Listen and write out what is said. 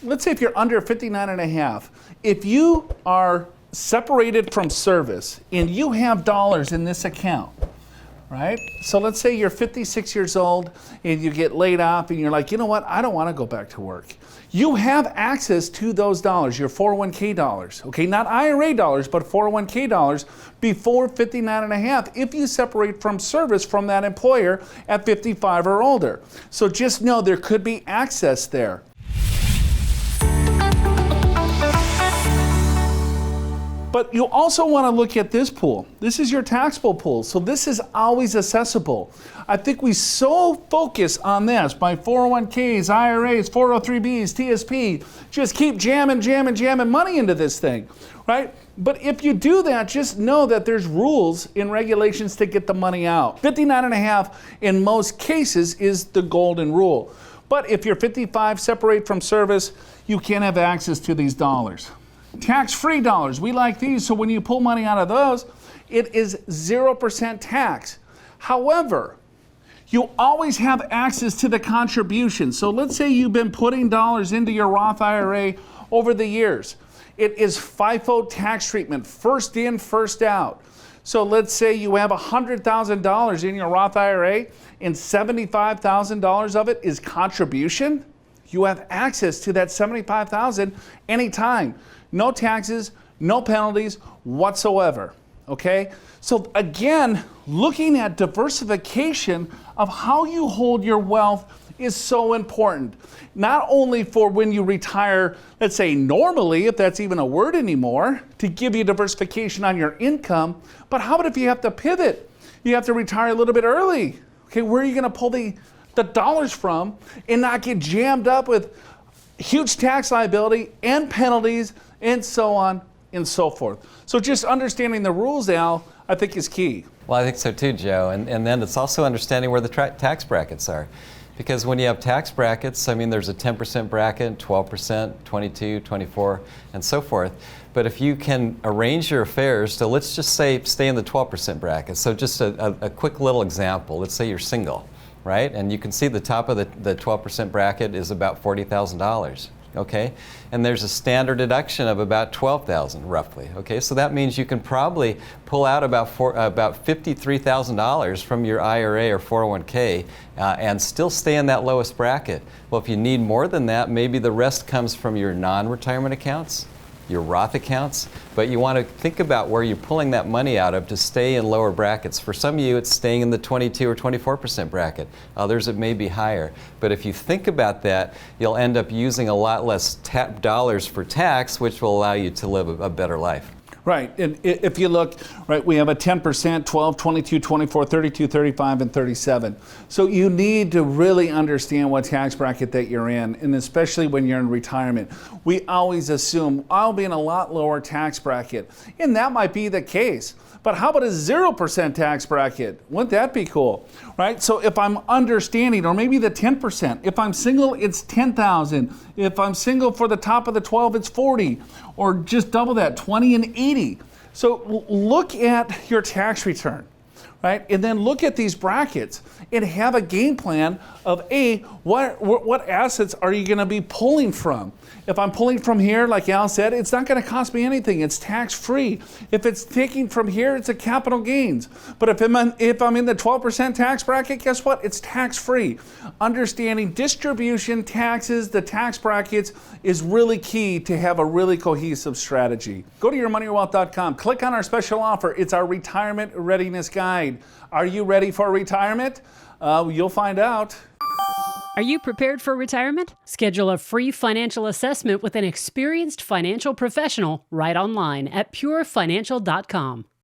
let's say if you're under 59 and a half, if you are separated from service and you have dollars in this account, right? So let's say you're 56 years old and you get laid off and you're like, you know what, I don't want to go back to work. You have access to those dollars, your 401k dollars, okay? Not IRA dollars, but 401k dollars before 59 and a half if you separate from service from that employer at 55 or older. So just know there could be access there. But you also want to look at this pool. This is your taxable pool, so this is always accessible. I think we so focus on this, my 401ks, IRAs, 403bs, TSP, just keep jamming money into this thing, right? But if you do that, just know that there's rules and regulations to get the money out. 59 and a half in most cases is the golden rule. But if you're 55, separate from service, you can't have access to these dollars. Tax-free dollars, we like these, so when you pull money out of those, it is 0% tax. However, you always have access to the contribution. So let's say you've been putting dollars into your Roth IRA over the years. It is FIFO tax treatment, first in, first out. So let's say you have $100,000 in your Roth IRA and $75,000 of it is contribution. You have access to that $75,000 anytime. No taxes, no penalties whatsoever, okay? So again, looking at diversification of how you hold your wealth is so important. Not only for when you retire, let's say normally, if that's even a word anymore, to give you diversification on your income, but how about if you have to pivot? You have to retire a little bit early. Okay, where are you gonna pull the dollars from and not get jammed up with huge tax liability and penalties and so on and so forth. So just understanding the rules, Al, I think is key. Well, I think so too, Joe. And then it's also understanding where the tax brackets are. Because when you have tax brackets, I mean, there's a 10% bracket, 12%, 22, 24, and so forth. But if you can arrange your affairs to, let's just say, stay in the 12% bracket. So just a quick little example. Let's say you're single, right? And you can see the top of the 12% bracket is about $40,000. Okay, and there's a standard deduction of about $12,000 roughly. Okay, so that means you can probably pull out about $53,000 from your IRA or 401k and still stay in that lowest bracket. Well, if you need more than that, maybe the rest comes from your non-retirement accounts, your Roth accounts, but you want to think about where you're pulling that money out of to stay in lower brackets. For some of you, it's staying in the 22 or 24% bracket. Others, it may be higher. But if you think about that, you'll end up using a lot less dollars for tax, which will allow you to live a better life. Right, and if you look, right, we have a 10%, 12, 22, 24, 32, 35, and 37. So you need to really understand what tax bracket that you're in, and especially when you're in retirement. We always assume, I'll be in a lot lower tax bracket, and that might be the case. But how about a 0% tax bracket? Wouldn't that be cool, right? So if I'm understanding, or maybe the 10%, if I'm single, it's 10,000. If I'm single for the top of the 12, it's 40, or just double that, 20 and 80. So look at your tax return, right? And then look at these brackets and have a game plan of what assets are you gonna be pulling from? If I'm pulling from here, like Al said, it's not gonna cost me anything, it's tax-free. If it's taking from here, it's a capital gains. But if I'm in the 12% tax bracket, guess what? It's tax-free. Understanding distribution, taxes, the tax brackets is really key to have a really cohesive strategy. Go to yourmoneyyourwealth.com, click on our special offer. It's our retirement readiness guide. Are you ready for retirement? You'll find out. Are you prepared for retirement? Schedule a free financial assessment with an experienced financial professional right online at purefinancial.com.